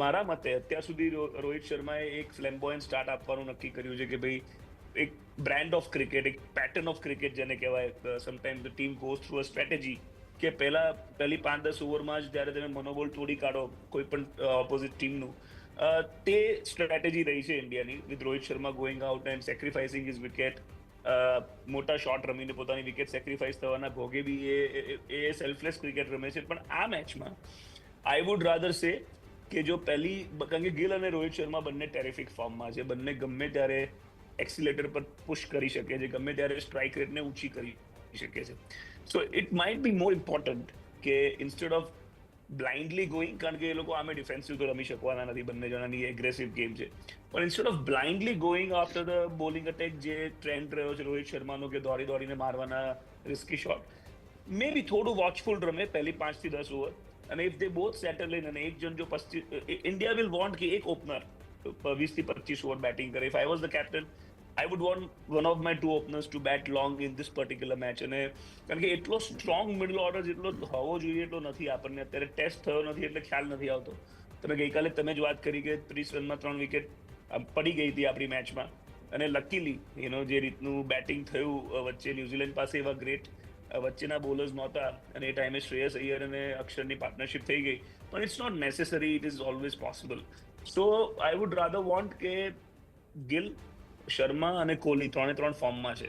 મારા મતે અત્યાર સુધી રોહિત શર્માએ એક ફ્લેમ્બોયન્ટ સ્ટાર્ટ આપવાનું નક્કી કર્યું છે કે ભાઈ એક બ્રાન્ડ ઓફ ક્રિકેટ, એક પેટર્ન ઓફ ક્રિકેટ જેને કહેવાય. Sometimes the team goes through a strategy કે પહેલી 5-10 ઓવરમાં જ જ્યારે તમે મનોબળ તોડી કાઢો કોઈ પણ ઓપોઝિટ ટીમનું, તે સ્ટ્રેટેજી રહી છે ઇન્ડિયાની, with Rohit Sharma going out and sacrificing his wicket. મોટા શોટ રમીને પોતાની વિકેટ સેક્રિફાઈસ થવાના ભોગે બી એ સેલ્ફલેસ ક્રિકેટ રમે છે. પણ આ મેચમાં આઈ વુડ રાધર સે કે જો કારણ કે ગિલ અને રોહિત શર્મા બંને ટેરિફિક ફોર્મમાં છે, બંને ગમે ત્યારે એક્સિલેટર પર પુશ કરી શકે છે, ગમે ત્યારે સ્ટ્રાઇક રેટને ઊંચી કરી શકે છે. So it might be more important કે ઇન્સ્ટેડ ઓફ બ્લાઇન્ડલી ગોઈંગ, કારણ કે એ લોકો આમે ડિફેન્સિવ તો રમી શકવાના નથી, બંને જણાની એગ્રેસિવ ગેમ છે, પણ instead of blindly going after the bowling attack જે ટ્રેન્ડ રહ્યો છે રોહિત શર્માનો કે દોડીને મારવાના રિસ્કી શોટ, મે બી થોડું વોચફુલ રમે પહેલી 5 થી 10 ઓવર, અને if they both settle in અને એક જણ જો ઇન્ડિયા વિલ વોન્ટ કે એક ઓપનર 20 થી 25 ઓવર બેટિંગ કરે. If I was the captain I would want one of my two openers to bat long in this particular match. અને કારણ કે એટલો સ્ટ્રોંગ મિડલ ઓર્ડર જેટલો હોવો જોઈએ એટલો નથી આપણને અત્યારે ટેસ્ટ થયો નથી એટલે ખ્યાલ નથી આવતો. ગઈકાલે તમે જ વાત કરી કે 30 રનમાં 3 વિકેટ પડી ગઈ હતી આપણી મેચમાં, અને લકીલી જે રીતનું બેટિંગ થયું વચ્ચે ન્યુઝીલેન્ડ પાસે એવા ગ્રેટ વચ્ચેના બોલર્સ નહોતા, અને એ ટાઈમે શ્રેયસ અય્યર અને અક્ષરની પાર્ટનરશિપ થઈ ગઈ, પણ it's not necessary, it is always possible. So I would rather want કે ગિલ, શર્મા અને કોહલી 3 ફોર્મમાં છે,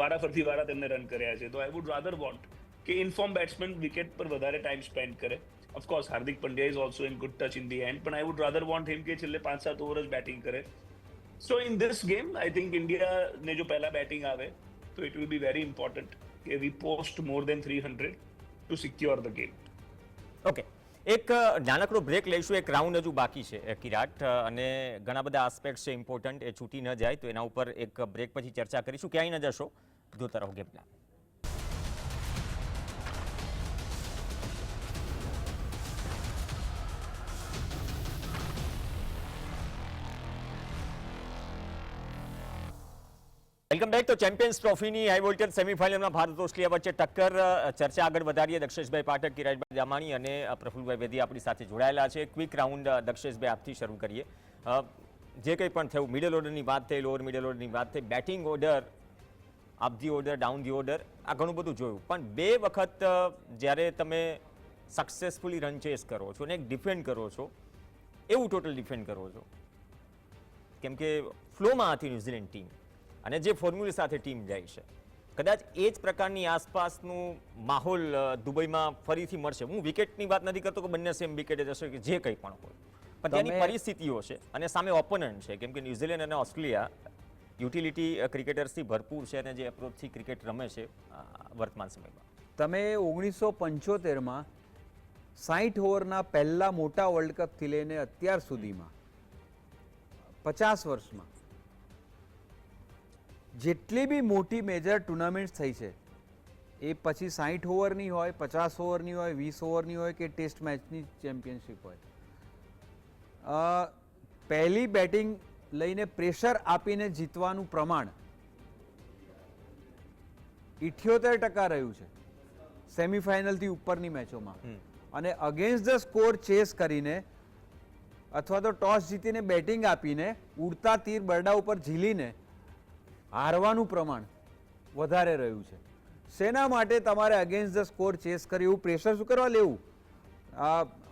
વારાફરતી તેમને રન કર્યા છે, તો આઈ વુડ રાધર વોન્ટ કે ઇનફોર્મ બેટ્સમેન વિકેટ પર વધારે ટાઈમ સ્પેન્ડ કરે. Of course Hardik Pandya is also in good touch in the end, પણ I would rather want him કે છેલ્લે 5-7 ઓવર જ બેટિંગ કરે. So in this game I think ઇન્ડિયાને જો પહેલા બેટિંગ આવે તો it will be very important કે we post more than 300 to secure the game. Okay, એક નાનકડો બ્રેક લઈશું, એક રાઉન્ડ હજુ બાકી છે કિરાટ, અને ઘણા બધા આસ્પેક્ટ છે ઇમ્પોર્ટન્ટ, એ છૂટી ન જાય, તો એના ઉપર એક બ્રેક પછી ચર્ચા કરીશું. ક્યાંય ન જશો, જોતા રહો ગેમ પ્લાન. Welcome back. તો ચેમ્પિયન્સ ટ્રોફીની હાઈ વોલ્ટેજ સેમીફાઇનલમાં ભારત ઓસ્ટ્રેલિયા વચ્ચે ટક્કર. ચર્ચા આગળ વધારીએ. દક્ષેશભાઈ પાઠક, કિરાટભાઈ જામાણી અને પ્રફુલભાઈ વેદી આપણી સાથે જોડાયેલા છે. ક્વિક રાઉન્ડ દક્ષેશભાઈ આપથી શરૂ કરીએ. જે કંઈ પણ થયું, મિડલ ઓર્ડરની વાત થઈ, લોઅર મિડલ ઓર્ડરની વાત થઈ, batting order, up the order, down the order, આ ઘણું બધું જોયું, પણ 2 વખત જ્યારે તમે સક્સેસફુલી રન ચેસ કરો છો અને એક ડિફેન્ડ કરો છો, એવું ટોટલ ડિફેન્ડ કરો છો, કેમ કે ફ્લોમાં હતી ન્યુઝીલેન્ડ ટીમ અને જે ફોર્મ્યુલા સાથે ટીમ જાય છે, કદાચ એ જ પ્રકારની આસપાસનું માહોલ દુબઈમાં ફરીથી મળશે. હું વિકેટની વાત નથી કરતો કે બંને સેમ વિકેટે જશે કે જે કંઈ પણ હોય, પણ ત્યાંની પરિસ્થિતિઓ છે અને સામે ઓપોનન્ટ છે, કેમ કે ન્યુઝીલેન્ડ અને ઓસ્ટ્રેલિયા યુટિલિટી ક્રિકેટર્સથી ભરપૂર છે અને જે એપ્રોચથી ક્રિકેટ રમે છે વર્તમાન સમયમાં. તમે 1975માં 60 ઓવરના પહેલા મોટા વર્લ્ડ કપથી લઈને અત્યાર સુધીમાં 50 વર્ષમાં જેટલી બી મોટી મેજર ટુર્નામેન્ટ્સ થઈ છે, એ પછી 60 ઓવરની હોય, 50 ઓવરની હોય, 20 ઓવરની હોય કે ટેસ્ટ મેચની ચેમ્પિયનશિપ હોય, પહેલી બેટિંગ લઈને પ્રેશર આપીને જીતવાનું પ્રમાણ 78% રહ્યું છે સેમીફાઇનલથી ઉપરની મેચોમાં, અને અગેન્સ્ટ ધ સ્કોર ચેસ કરીને અથવા તો ટોસ જીતીને બેટિંગ આપીને ઉડતા તીર બરડા ઉપર ઝીલીને હારવાનું પ્રમાણ વધારે રહ્યું છે. શેના માટે તમારે અગેન્સ્ટ ધ સ્કોર ચેસ કરી એવું પ્રેશર શું કરવા લેવું?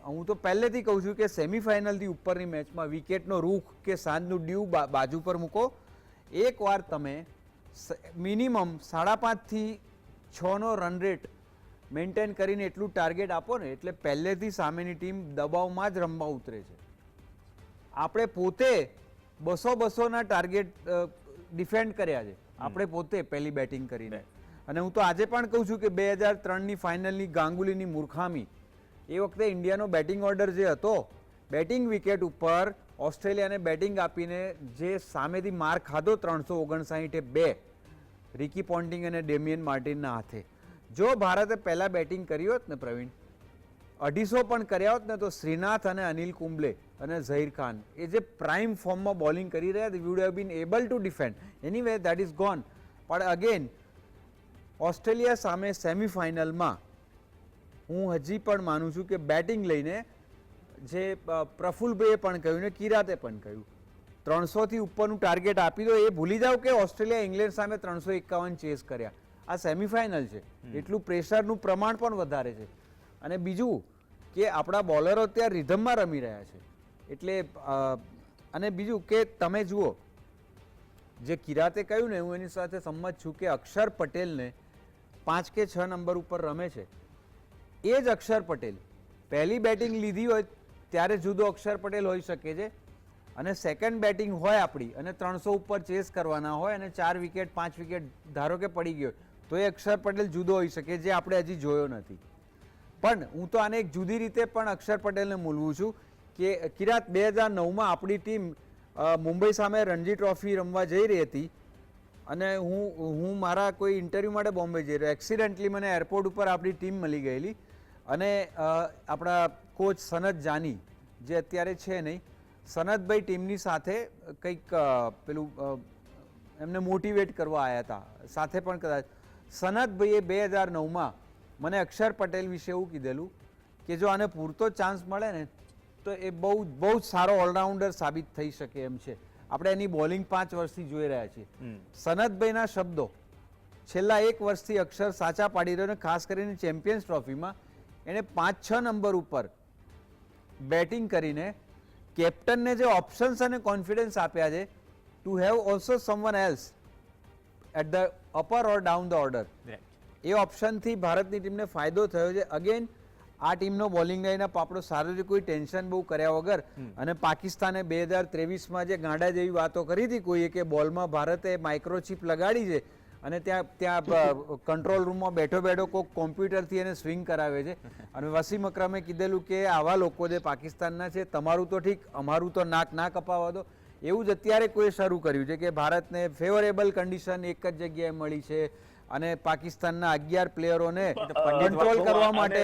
હું તો પહેલેથી કહું છું કે સેમીફાઇનલથી ઉપરની મેચમાં વિકેટનો રૂખ કે સાંજનું ડ્યુ બાજુ પર મૂકો. એકવાર તમે મિનિમમ 5.5થી 6નો રન રેટ મેન્ટેન કરીને એટલું ટાર્ગેટ આપો ને, એટલે પહેલેથી સામેની ટીમ દબાવમાં જ રમવા ઉતરે છે. આપણે પોતે 200-200ના ટાર્ગેટ ડિફેન્ડ કર્યા છે આપણે પોતે પહેલી બેટિંગ કરીને, અને હું તો આજે પણ કહું છું કે 2003ની ફાઇનલની ગાંગુલીની મૂર્ખામી, એ વખતે ઇન્ડિયાનો બેટિંગ ઓર્ડર જે હતો, બેટિંગ વિકેટ ઉપર ઓસ્ટ્રેલિયાને બેટિંગ આપીને જે સામેથી માર ખાધો 359-2 રિકી પોન્ટિંગ અને ડેમિયન માર્ટિનના હાથે, જો ભારતે પહેલા બેટિંગ કરી હોત ને પ્રવીણ, 250 પણ કર્યા હોત ને, તો શ્રીનાથ અને અનિલ કુંબલે અને ઝહીર ખાન એ જે પ્રાઇમ ફોર્મમાં બોલિંગ કરી રહ્યા, we would have been able to defend. Anyway that is gone. પણ અગેન ઓસ્ટ્રેલિયા સામે સેમીફાઇનલમાં હું હજી પણ માનું છું કે બેટિંગ લઈને, જે પ્રફુલભાઈએ પણ કહ્યું ને કિરાતે પણ કહ્યું, 300થી ઉપરનું ટાર્ગેટ આપી દો. એ ભૂલી જાઓ કે ઓસ્ટ્રેલિયા ઇંગ્લેન્ડ સામે 351 ચેસ કર્યા. આ સેમીફાઇનલ છે, એટલું પ્રેશરનું પ્રમાણ પણ વધારે છે. અને બીજું કે આપણા બોલરો ત્યાં રિધમમાં રમી રહ્યા છે, એટલે અને બીજું કે તમે જુઓ, જે કિરાતે કહ્યું ને, હું એની સાથે સંમત છું કે અક્ષર પટેલને 5 કે 6 નંબર ઉપર રમે છે, એ જ અક્ષર પટેલ પહેલી બેટિંગ લીધી હોય ત્યારે જુદો અક્ષર પટેલ હોઈ શકે છે. અને સેકન્ડ બેટિંગ હોય આપણી અને 300 ઉપર ચેસ કરવાના હોય અને 4 વિકેટ 5 વિકેટ ધારો કે પડી ગયો તો એ અક્ષર પટેલ જુદો હોઈ શકે, જે આપણે હજી જોયો નથી. પણ હું તો આને એક જુદી રીતે પણ અક્ષર પટેલને મૂલવું છું કે કિરાત 2009માં આપણી ટીમ મુંબઈ સામે રણજી ટ્રોફી રમવા જઈ રહી હતી અને હું મારા કોઈ ઇન્ટરવ્યૂ માટે બોમ્બે જઈ રહ્યો. એક્સિડન્ટલી મને એરપોર્ટ ઉપર આપણી ટીમ મળી ગયેલી અને આપણા કોચ સનત જાની જે અત્યારે છે નહીં, સનતભાઈ ટીમની સાથે કંઈક પેલું એમને મોટિવેટ કરવા આવ્યા હતા સાથે. પણ કદાચ સનતભાઈએ 2009માં મને અક્ષર પટેલ વિશે એવું કીધેલું કે જો આને પૂરતો ચાન્સ મળે ને તો એ બહુ જ સારો ઓલરાઉન્ડર સાબિત થઈ શકે એમ છે. આપણે એની બોલિંગ 5 વર્ષથી જોઈ રહ્યા છીએ. સનતભાઈના શબ્દો છેલ્લા 1 વર્ષથી અક્ષર સાચા પાડી રહ્યો અને ખાસ કરીને ચેમ્પિયન્સ ટ્રોફીમાં એણે 5-6 નંબર ઉપર બેટિંગ કરીને કેપ્ટનને જે ઓપ્શન્સ અને કોન્ફિડન્સ આપ્યા છે to have also someone else at the upper or down the order, એ ઓપ્શનથી ભારતની ટીમને ફાયદો થયો છે. અગેન આ ટીમનો બોલિંગ લાઇનઅપ આપણો સારો છે, કોઈ ટેન્શન બહુ કર્યા વગર. અને પાકિસ્તાને 2023માં જે ગાંડા જેવી વાતો કરી હતી કોઈએ કે બોલમાં ભારતે માઇક્રોચિપ લગાડી છે અને ત્યાં કંટ્રોલ રૂમમાં બેઠો કોઈક કોમ્પ્યુટરથી એને સ્વિંગ કરાવે છે. અને વસીમ અકરમે કીધેલું કે આવા લોકો જે પાકિસ્તાનના છે તમારું તો ઠીક અમારું તો નાક ના કપાવા દો. એવું જ અત્યારે કોઈ શરૂ કર્યું છે કે ભારતને ફેવરેબલ કન્ડિશન એક જ જગ્યાએ મળી છે અને પાકિસ્તાનના 11 પ્લેયરોને કંટ્રોલ કરવા માટે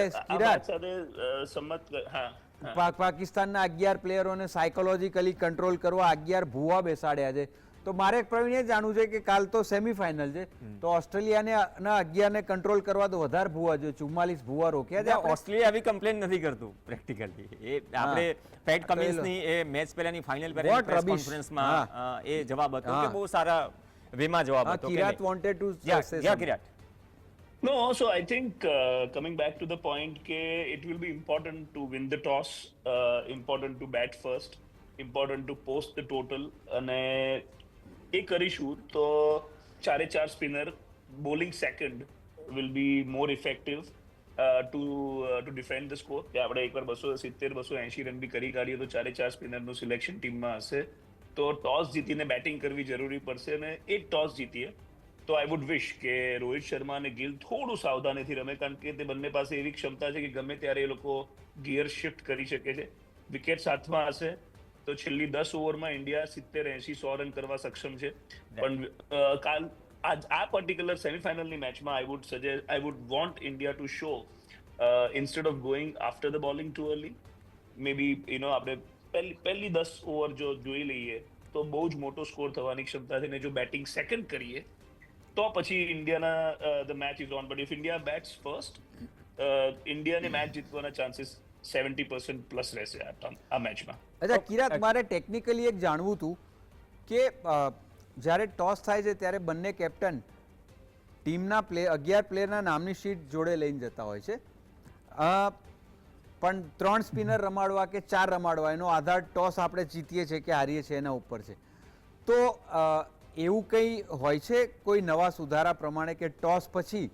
પાકિસ્તાનના 11 પ્લેયરોને સાયકોલોજીકલી કંટ્રોલ કરવા 11 ભૂવા બેસાડ્યા છે. તો મારે પ્રવીણ એ જાણવું છે કે કાલ તો સેમીફાઇનલ છે તો ઓસ્ટ્રેલિયાના 11ને કંટ્રોલ કરવા તો વધારે ભૂવા જોઈએ, 44 ભૂવા રોક્યા છે. ઓસ્ટ્રેલિયા આવી કમ્પ્લેન નથી કરતું પ્રેક્ટિકલી. એ આપણે પેટ કમિન્સની એ મેચ પહેલાની ફાઇનલ પહેલા પ્રેસ કોન્ફરન્સમાં એ જવાબ હતો કે બહુ સારા વેમાં જવાબ હતો. Kirat wanted to say Kirat. No, so I think coming back to the point ke it will be important to win the toss, important to bat first, important to post the total અને એ કરીશું તો 4 spinner bowling second will be more effective to defend the score. કે આપણે એકવાર 270-280 રન બી કરી કાઢીએ તો 4 સ્પિનરનું સિલેક્શન ટીમમાં હશે તો ટોસ જીતીને બેટિંગ કરવી જરૂરી પડશે અને એ ટોસ જીતીએ તો આઈ વુડ વિશ કે રોહિત શર્મા અને ગિલ થોડું સાવધાનીથી રમે કારણ કે તે બંને પાસે એવી ક્ષમતા છે કે ગમે ત્યારે એ લોકો ગિયર શિફ્ટ કરી શકે છે. વિકેટ સાથમાં હશે તો છેલ્લી 10 ઓવરમાં ઇન્ડિયા 70-80-100 રન કરવા સક્ષમ છે. પણ આ પર્ટિક્યુલર સેમીફાઇનલની મેચમાં I would want India to show instead of going after the bowling too early maybe આપણે પહેલી 10 ઓવર જો જોઈ લઈએ તો બહુ જ મોટો સ્કોર થવાની ક્ષમતા છે. ને જો બેટિંગ સેકન્ડ કરીએ તો પછી ઇન્ડિયાના the match is on. But if India bats first ઇન્ડિયાને મેચ જીતવાના ચાન્સીસ 70% પ્લસ રહેશે આ મેચમાં. અચ્છા કિરાત, મારે ટેકનિકલી એક જાણવું હતું કે જ્યારે ટોસ થાય છે ત્યારે બંને કેપ્ટન ટીમના 11 પ્લેયરના નામની શીટ જોડે લઈને જતા હોય છે, પણ 3 સ્પિનર રમાડવા કે 4 રમાડવા એનો આધાર ટોસ આપણે જીતીએ છીએ કે હારીએ છીએ એના ઉપર છે. તો એવું કંઈ હોય છે કોઈ નવા સુધારા પ્રમાણે કે ટોસ પછી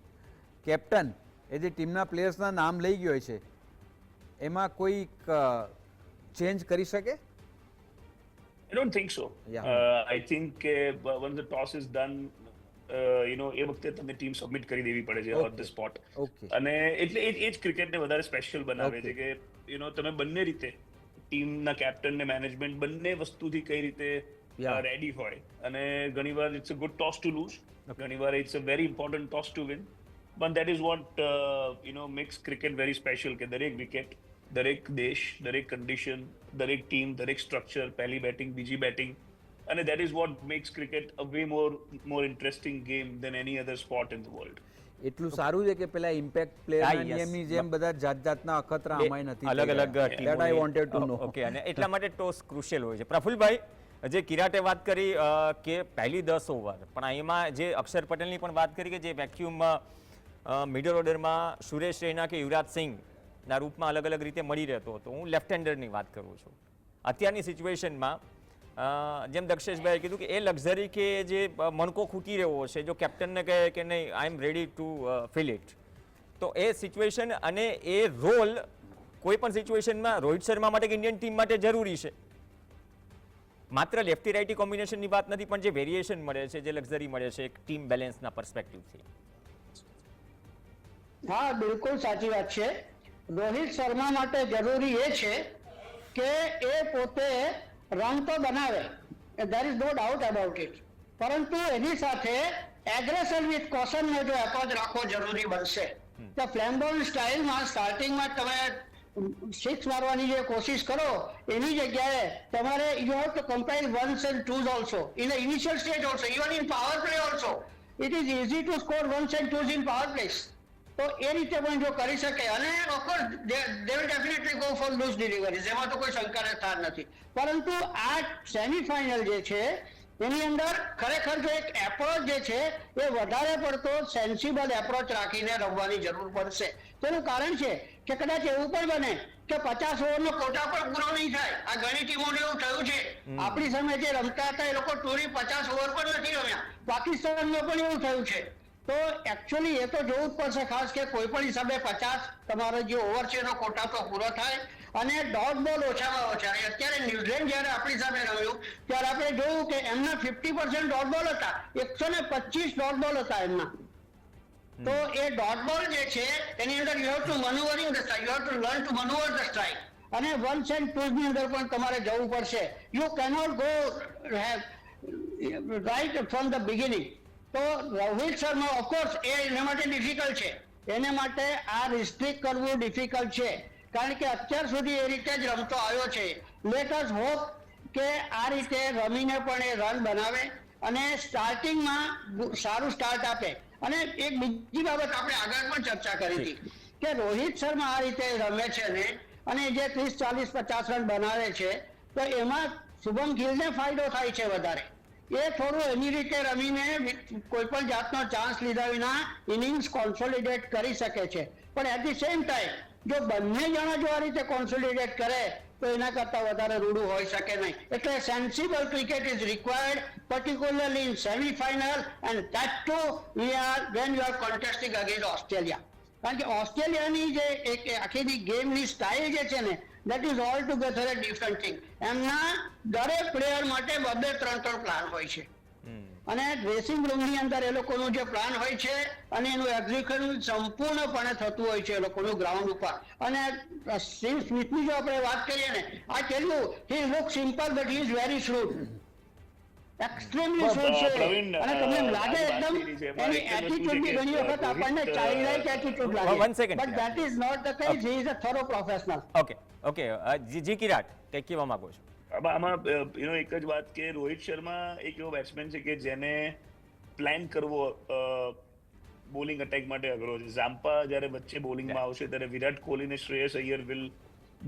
કેપ્ટન એ જે ટીમના પ્લેયર્સના નામ લઈ ગયો છે એમાં કોઈ ચેન્જ કરી શકે? I don't think so. I think once the toss is done, એ વખતે તમને ટીમ સબમિટ કરી દેવી પડે છે ઓન ધ સ્પોટ. અને એટલે એ જ ક્રિકેટને વધારે સ્પેશિયલ બનાવે છે કે તમે બંને રીતે ટીમના કેપ્ટન ને મેનેજમેન્ટ બંને વસ્તુથી કઈ રીતે રેડી હોય. અને ઘણીવાર it's a good toss to lose, ઘણીવાર it's a very important toss to win. But that is what makes cricket very special કે દરેક વિકેટ, દરેક દેશ, દરેક કન્ડિશન, દરેક ટીમ, દરેક સ્ટ્રક્ચર, પહેલી બેટિંગ, બીજી બેટિંગ, અને that is what makes cricket a way more interesting game than any other sport in the world. એટલું સારું છે કે પેલા ઇમ્પેક્ટ પ્લેયરના નિયમની જેમ બધા જાતના અખતરા આમાંય નથી. અલગ that I wanted to know. Okay, અને એટલા માટે ટોસ ક્રુશિયલ હોય છે. પ્રફુલભાઈ, જે કિરાટે વાત કરી કે પહેલી 10 ઓવર, પણ એમાં જે અક્ષર પટેલની પણ વાત કરી કે જે વેક્યુમમાં મિડલ ઓર્ડરમાં સુરેશ રૈના કે યુવરાજ સિંહના રૂપમાં અલગ રીતે મળી રહેતો હતો. હું લેફ્ટ હેન્ડરની વાત કરું છું. અત્યારની સિચ્યુએશનમાં જેમ દક્ષેશભાઈએ કીધું કે એ લક્ઝરી કે જે મણકો ખૂટી રહ્યો છે, જો કેપ્ટનને કહે કે નહીં આઈ એમ રેડી ટુ ફિલ ઇટ, તો એ સિચ્યુએશન અને એ રોલ કોઈ પણ સિચ્યુએશનમાં રોહિત શર્મા માટે કે ઇન્ડિયન ટીમ માટે જરૂરી છે. માત્ર લેફ્ટી રાઇટી કોમ્બિનેશનની વાત નથી, પણ જે વેરિએશન મળે છે, જે લક્ઝરી મળે છે એક ટીમ બેલેન્સના પર્સપેક્ટિવથી. હા, બિલકુલ સાચી વાત છે. રોહિત શર્મા માટે જરૂરી એ છે કે એ પોતે રન તો બનાવે, there is no doubt about it, પરંતુ એની સાથે એગ્રેશન વિથ કોશનનો જો એપ્રોચ રાખવો જરૂરી બનશે. તો ફ્લેમ્બોન સ્ટાઇલમાં સ્ટાર્ટિંગમાં તમે સિક્સ મારવાની જે કોશિશ કરો એની જગ્યાએ તમારે you have to compile ones and twos also in the initial stage also, even in power play also it is easy to score ones and twos in power plays. તો એ રીતે પણ જો કરી શકે, અને of course they will definitely go for loose deliveries, એમાં તો કોઈ શંકા સ્થાન નથી. પરંતુ આ સેમીફાઇનલ જે છે એની અંદર ખરેખર જો એક એપ્રોચ જે છે એ વધારે પડતો સેન્સિબલ એપ્રોચ રાખીને રમવાની જરૂર પડશે. તેનું કારણ છે કે કદાચ એવું પણ બને કે 50 ઓવરનો કોટા પણ પૂરો નહીં થાય. આ ઘણી ટીમોને એવું થયું છે. આપણી સામે જે રમતા હતા એ લોકો ટૂરી 50 ઓવર પણ નથી રમ્યા. પાકિસ્તાનમાં પણ એવું થયું છે. તો એકચ્યુઅલી એ તો જોવું જ પડશે, ખાસ કે કોઈ પણ હિસાબે 50 તમારો જે ઓવર છે એનો કોટા તો પૂરો થાય, અને ડોટ બોલ ઓછામાં ઓછા. અત્યારે ન્યુઝીલેન્ડ જ્યારે આપણી સામે રમ્યું ત્યારે આપણે જોયું કે એમના 50% ડોટ બોલ હતા, 125 ડોટ બોલ હતા એમના. તો એ ડોટ બોલ જે છે એની અંદર you have to manoeuvring the strike, you have to learn to manoeuvre the strike, અને વન્સ એન્ડ ટુઝ ની અંદર પણ તમારે જવું પડશે. You cannot go right from the beginning. તો રોહિત શર્મા ઓફકોર્સ એના માટે ડિફિકલ્ટ છે, એને માટે આ રિસ્ટ્રિક્ટ કરવું ડિફિકલ્ટ છે, કારણ કે અત્યાર સુધી એ રીતે જ રમતો આવ્યો છે. લેટ અસ હોપ કે આ રીતે રમીને પણ એ રન બનાવે અને સ્ટાર્ટિંગમાં સારું સ્ટાર્ટ આપે. અને એક બીજી બાબત આપણે આગળ પણ ચર્ચા કરી હતી કે રોહિત શર્મા આ રીતે રમે છે ને, અને જે 30, 40, 50 રન બનાવે છે, તો એમાં શુભમ ગિલને ફાયદો થાય છે વધારે. એ થોડું એની રીતે રમીને કોઈ પણ જાતનો ચાન્સ લીધા વિના ઇનિંગ્સ કોન્સોલિડેટ કરી શકે છે. પણ એટ ધી સેમ ટાઈમ જો બંને જણા જો આ રીતે કોન્સોલિડેટ કરે તો એના કરતા વધારે રૂડું હોઈ શકે નહીં. એટલે sensible cricket is required, particularly in semifinal, and that too when you are contesting against Australia. કારણ કે ઓસ્ટ્રેલિયાની જે એક આખી ગેમની સ્ટાઇલ જે છે ને, that is altogether a different thing. એમના દરેક પ્લેયર માટે 2-3 પ્લાન હોય છે, અને ડ્રેસિંગ રૂમની અંદર એ લોકોનું જે પ્લાન હોય છે અને એનું એક્ઝિક્યુશન સંપૂર્ણપણે થતું હોય છે એ લોકોનું ગ્રાઉન્ડ ઉપર. અને સ્ટીવ સ્મિથની જો આપણે વાત કરીએ ને, આ કેવું he look simple but he is very shrewd, extremely shrewd છે. અને તમને લાગે એકદમ એની એટીટ્યુડ બી ઘણી વખત આપણને ચાઇલ્ડલાઇક એટીટ્યુડ લાગે, One second. But that is not the case. He is a thorough professional. Okay ji Kirat, કંઈક કહેવા માંગો છો? આમાં એક જ વાત કે રોહિત શર્મા એક એવો બેટ્સમેન છે કે જેને પ્લાન કરવો બોલિંગ અટેક માટે અઘરો છે. ઝામ્પા જ્યારે વચ્ચે બોલિંગમાં આવશે ત્યારે વિરાટ કોહલી ને Shreyas Iyer will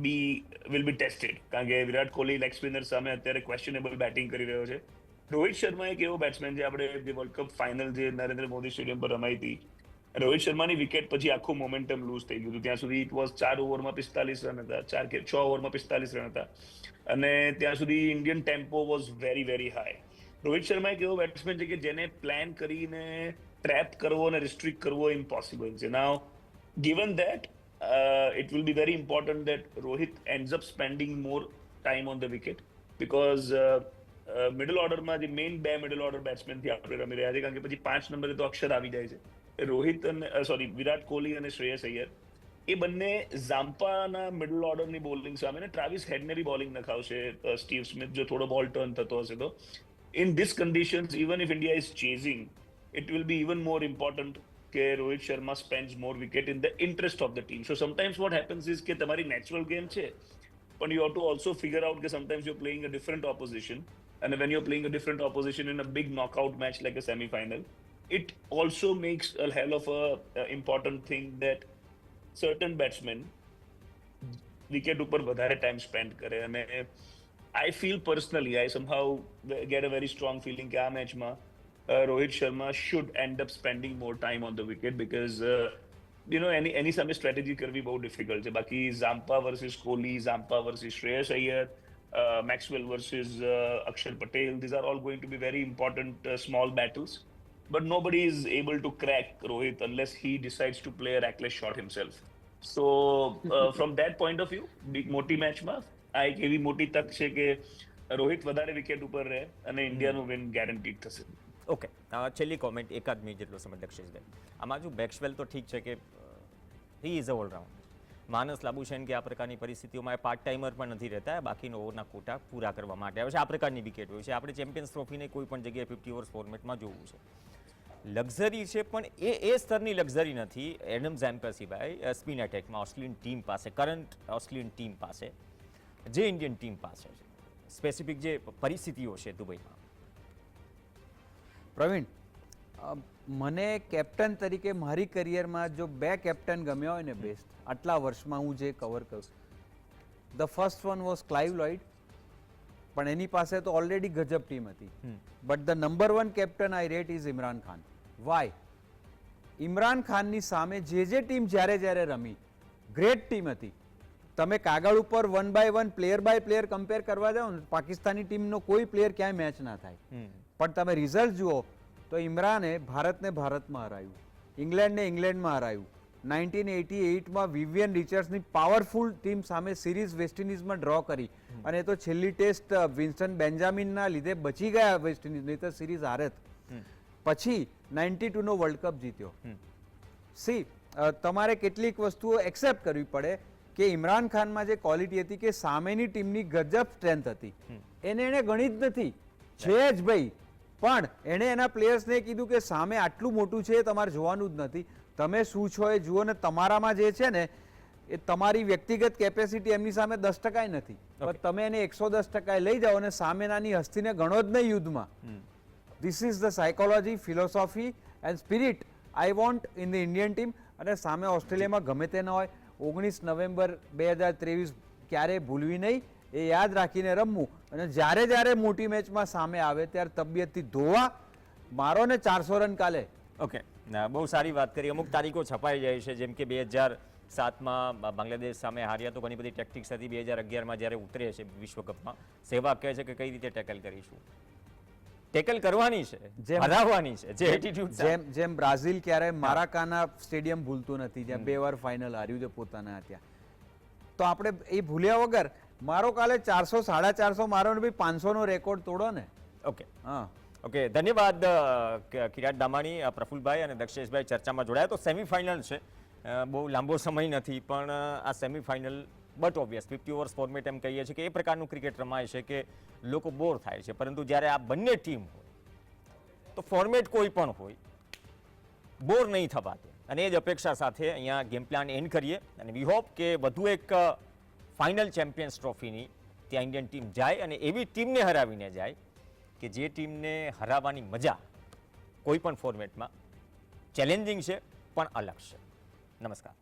be tested, કારણ કે વિરાટ કોહલી લેગ સ્પિનર સામે અત્યારે ક્વેશ્ચનેબલ બેટિંગ કરી રહ્યો છે. રોહિત શર્મા એક એવો બેટ્સમેન છે, આપણે જે વર્લ્ડ કપ ફાઇનલ જે નરેન્દ્ર મોદી સ્ટેડિયમ પર રમાઈ હતી, રોહિત શર્માની વિકેટ પછી આખું મોમેન્ટમ લૂઝ થઈ ગયું હતું. ત્યાં સુધી ઇટ વોઝ 4 ઓવરમાં 45 રન હતા, 6 ઓવરમાં 45 રન હતા, અને ત્યાં સુધી Indian tempo was very very high. Rohit Sharma એક એવો બેટ્સમેન છે કે જેને પ્લાન કરીને ટ્રેપ કરવો અને રિસ્ટ્રિક્ટ કરવો ઇમ્પોસિબલ છે. નાઉ given that it will be very important that Rohit ends up spending more time on the wicket, because middle ઓર્ડરમાં જે મેઇન 2 મિડલ ઓર્ડર બેટ્સમેનથી આપણે રમી રહ્યા છે, કારણ કે પછી 5 નંબરે તો અક્ષર આવી જાય છે. રોહિત અને વિરાટ કોહલી અને શ્રેયસ અય્યર એ બંને ઝામ્પાના મિડલ ઓર્ડરની બોલિંગ સામે ટ્રાવિસ હેડને બી બોલિંગ નખાવશે સ્ટીવ સ્મિથ જો થોડો બોલ ટર્ન થતો હશે તો. In this conditions even if India is chasing, it will be even more important કે Rohit Sharma spends more wicket in the interest of the team. So sometimes what happens is કે તમારી નેચરલ ગેમ છે, પણ you have to also figure out કે sometimes you are playing a different opposition, and when you're playing a different opposition in a big knockout match like a semi-final, it also makes a hell of a important thing that certain batsmen wicket ઉપર વધારે time spend કરે. અને I feel personally, I somehow get a very strong feeling કે આ મેચમાં Rohit Sharma should end up spending more time on the wicket, because એની સામે સ્ટ્રેટેજી કરવી બહુ ડિફિકલ્ટ છે. બાકી Zampa versus Kohli, Zampa versus Shreyas Iyer, Maxwell versus Akshar Patel, these are all going to be very important small battles, but nobody is able to crack Rohit unless he decides to play a reckless shot himself. So from that point of view મોટી મેચમાં આ એક એવી મોટી તક છે કે રોહિત વધારે વિકેટ ઉપર રહે અને ઇન્ડિયાનું વિન ગેરંટીડ થશે. ઓકે, છેલ્લી કોમેન્ટ એકાદ મિનિટ જેટલો સમય દક્ષેશભાઈ. આમાં જો બેક્સવેલ તો ઠીક છે કે હી ઇઝ અ ઓલરાઉન્ડ. માનસ લાબુશેન કે આ પ્રકારની પરિસ્થિતિઓમાં એ પાર્ટ ટાઈમર પણ નથી રહેતા, બાકીનો ઓવરના કોટા પૂરા કરવા માટે આવે છે. આ પ્રકારની વિકેટ હોય છે. આપણે ચેમ્પિયન્સ ટ્રોફીને કોઈ પણ જગ્યાએ 50 ઓવર્સ ફોર્મેટમાં જોવું છે. લક્ઝરી છે, પણ એ સ્તરની લક્ઝરી નથી. એડમ ઝેમ્પર સિવાય સ્પિન એટેકમાં ઓસ્ટ્રેલિયન ટીમ પાસે, કરંટ ઓસ્ટ્રેલિયન ટીમ પાસે, જે ઇન્ડિયન ટીમ પાસે છે, સ્પેસિફિક જે પરિસ્થિતિઓ છે દુબઈમાં. પ્રવીણ, મને કેપ્ટન તરીકે મારી કરિયરમાં જો 2 કેપ્ટન ગમ્યા હોય ને બેસ્ટ, આટલા વર્ષમાં હું જે કવર કરું, the first one was Clive Lloyd, પણ એની પાસે તો ઓલરેડી ગજબ ટીમ હતી. But the number 1 captain I rate is Imran Khan. Why? Imran ખાનની સામે જે ટીમ જ્યારે રમી, ગ્રેટ ટીમ હતી. તમે કાગળ ઉપર 1 by 1 player by player compare કરવા જાઓ ને, પાકિસ્તાની ટીમનો કોઈ પ્લેયર ક્યાંય મેચ ના થાય. પણ તમે રિઝલ્ટ જુઓ તો ઇમરાને ભારતને ભારતમાં હરાયું, ઇંગ્લેન્ડને ઇંગ્લેન્ડમાં હરાયું. 1988માં વિવિયન રિચર્ડ્સની પાવરફુલ ટીમ સામે સિરીઝ વેસ્ટ ઇન્ડિઝમાં ડ્રો કરી, અને તો છેલ્લી ટેસ્ટ વિન્સ્ટન બેન્જામિનના લીધે બચી ગયા વેસ્ટ ઇન્ડિઝ, નહીં તો સિરીઝ હારેત. પછી 92નો વર્લ્ડ કપ જીત્યો. સી, તમારે કેટલીક વસ્તુઓ એક્સેપ્ટ કરવી પડે કે ઇમરાન ખાનમાં જે ક્વોલિટી હતી કે સામેની ટીમની ગજબ સ્ટ્રેન્થ હતી, એને ગણી જ નથી, છે જ ભાઈ. પણ એણે એના પ્લેયર્સને કીધું કે સામે આટલું મોટું છે, તમારે જોવાનું જ નથી, તમે શું છો એ જુઓ, ને તમારામાં જે છે ને એ તમારી વ્યક્તિગત કેપેસિટી એમની સામે 10% નથી, પણ તમે એને 110% લઈ જાઓ અને સામેનાની હસ્તીને ગણો જ નહીં યુદ્ધમાં. This is the psychology, philosophy and spirit I want in the Indian team. અને સામે ઓસ્ટ્રેલિયામાં ગમે તે ન હોય, 19 નવેમ્બર 2023 ક્યારેય ભૂલવી નહીં, એ યાદ રાખીને રમવું. અને જ્યારે મોટી મેચમાં સામે આવે ત્યારે તબિયતથી ધોવા, મારો ને 400 રન કાલે. ઓકે, બહુ સારી વાત કરી. અમુક તારીખો છપાઈ જાય છે, જેમ કે 2007માં બાંગ્લાદેશ સામે હાર્યા તો ઘણી બધી ટેક્ટિક્સ હતી. 2011માં જ્યારે ઉતરે છે વિશ્વકપમાં, સહેવાગ કહે છે કે કઈ રીતે ટેકલ કરીશું. ટેકલ કરવાની છે, હરાવવાની છે, જે એટીટ્યુડ, જેમ બ્રાઝિલ ક્યારે મારાકાના સ્ટેડિયમ ભૂલતું નથી, જ્યાં 2 વાર ફાઇનલ હાર્યું છે પોતાના ત્યાં, તો આપણે એ ભૂલ્યા વગર મારો કાલે 400 450 મારો ને ભાઈ 500નો રેકોર્ડ તોડો ને. ઓકે, હા, ઓકે, ધન્યવાદ કિરાટ દામાણી, પ્રફુલભાઈ અને દક્ષેશભાઈ ચર્ચામાં જોડાયા. તો સેમીફાઇનલ છે, બહુ લાંબો સમય નથી, પણ આ semifinal but obvious 50 overs format એમ કહીએ છીએ કે એ પ્રકારનું ક્રિકેટ રમાય છે કે લોકો બોર થાય છે. પરંતુ જ્યારે આ બંને ટીમ હોય તો ફોર્મેટ કોઈ પણ હોય, બોર નહીં થવા દે, અને એ જ અપેક્ષા સાથે અહીંયા ગેમ પ્લાન એન્ડ કરીએ. અને વી હોપ કે વધુ એક ફાઇનલ ચેમ્પિયન્સ ટ્રોફીની ત્યાં ઇન્ડિયન ટીમ જાય અને એવી ટીમને હરાવીને જાય કે જે ટીમને હરાવવાની મજા કોઈ પણ ફોર્મેટમાં ચેલેન્જિંગ છે પણ અલગ છે. નમસ્કાર.